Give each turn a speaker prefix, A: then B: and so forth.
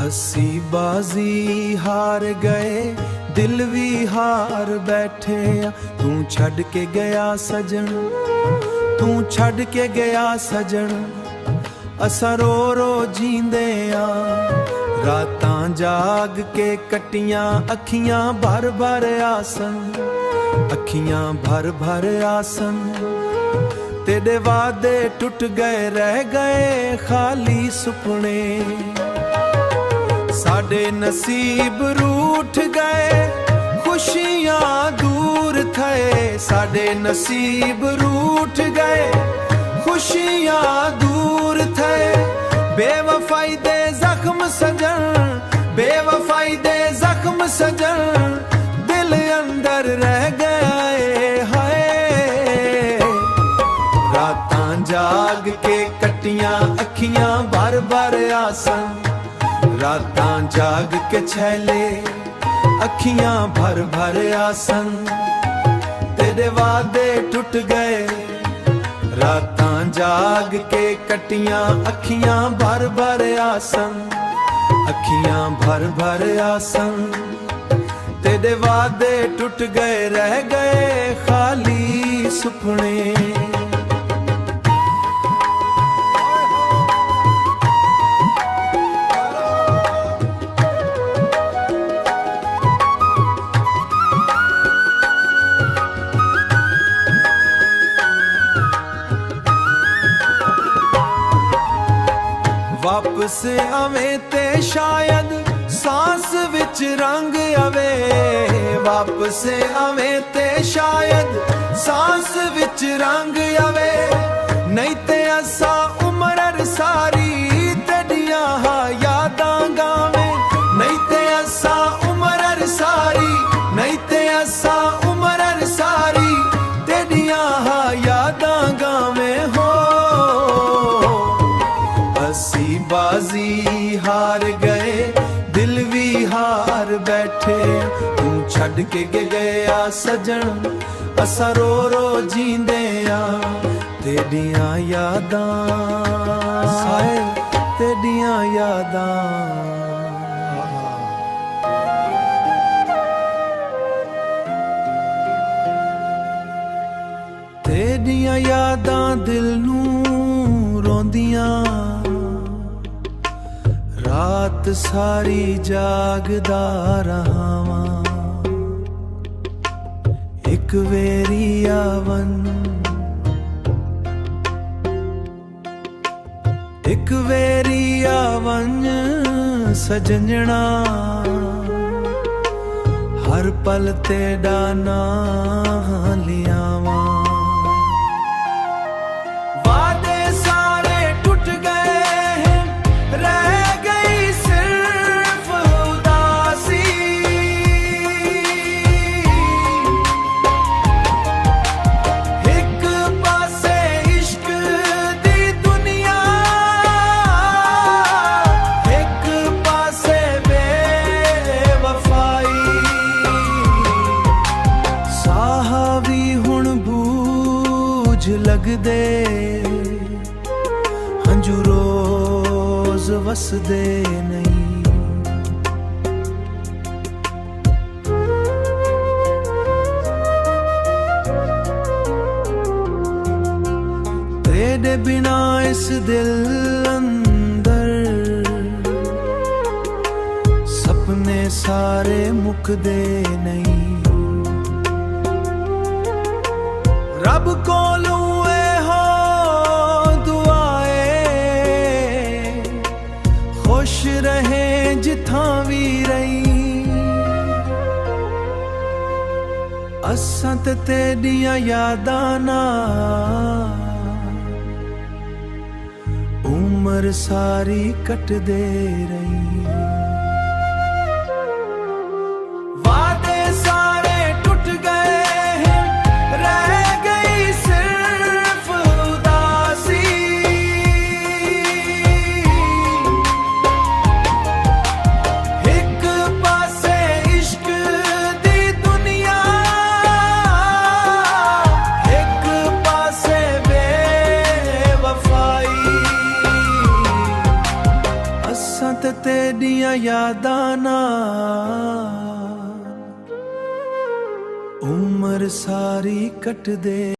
A: ਅਸੀਂ ਬਾਜ਼ੀ ਹਾਰ ਗਏ, ਦਿਲ ਵੀ ਹਾਰ ਬੈਠੇ ਆ। ਤੂੰ ਛੱਡ ਕੇ ਗਿਆ ਸਜਣ, ਤੂੰ ਛੱਡ ਕੇ ਗਿਆ ਸਜਣ। ਅਸਾਂ ਰੋ ਰੋ ਜੀਂਦੇ ਆ, ਰਾਤਾਂ ਜਾਗ ਕੇ ਕੱਟੀਆਂ, ਅੱਖੀਆਂ ਭਰ ਭਰ ਆਸਨ, ਅੱਖੀਆਂ ਭਰ ਭਰ ਆਸਨ। ਤੇਰੇ ਵਾਅਦੇ ਟੁੱਟ ਗਏ, ਰਹਿ ਗਏ ਖਾਲੀ ਸੁਪਨੇ। ਸਾਡੇ ਨਸੀਬ रूठ गए, खुशियां दूर थे। साडे नसीब रूठ गए, खुशियां दूर थे। बेवफाई दे जख्म सजन, बेवफाई दे जख्म सजन, दिल अंदर रह गए हाय। रातां जाग के कट्टियां, अखियां बार बार आसन। रातां जाग के छैले, अखियां भर भर आसन। तेरे वादे टूट गए, रातां जाग के कट्टियां, अखियां भर भर आसन, अखियां भर भर आसन। तेरे वादे टूट गए, रह गए खाली सुपने। वापस आवे ते शायद सांस विच रंग आवे। वापस आवे ते शायद सांस विच रंग आवे। नहीं ते असा उम्र सारी तेरियां यादां गावे। नहीं ते असा उम्र सारी, नहीं ते असा उम्र सारी तेरियां यादां गावे हो। ਅਸੀਂ ਬਾਜ਼ੀ ਹਾਰ ਗਏ, ਦਿਲ ਵੀ ਹਾਰ ਬੈਠੇ। ਤੂੰ ਛੱਡ ਕੇ ਗਿਆ ਸਜਣ, ਅਸਾਂ ਰੋ ਰੋ ਜੀਂਦੇ ਆ। ਤੇਰੀਆਂ ਯਾਦਾਂ ਹਾਏ, ਤੇਰੀਆਂ ਯਾਦਾਂ। ਤੇਰੀਆਂ ਯਾਦਾਂ ਦਿਲ ਨੂੰ ਰੋਂਦੀਆਂ। रात सारी जागदा रहावां, एक वेरी आवन, एक वेरी आवन सजणा। हर पल तेरा नाम लियावां। लगदे हंजू रोज वसदे नहीं। तेरे बिना इस दिल अंदर सपने सारे मुकदे नहीं। रब कोलू हो दुआए, खुश रहे जिथां भी रही। असां ते तेरियां यादां नाल उम्र सारी कटदे रही। ਤੇਰੀਆਂ ਯਾਦਾਂ ਨਾਲ ਉਮਰ ਸਾਰੀ ਕੱਟਦੇ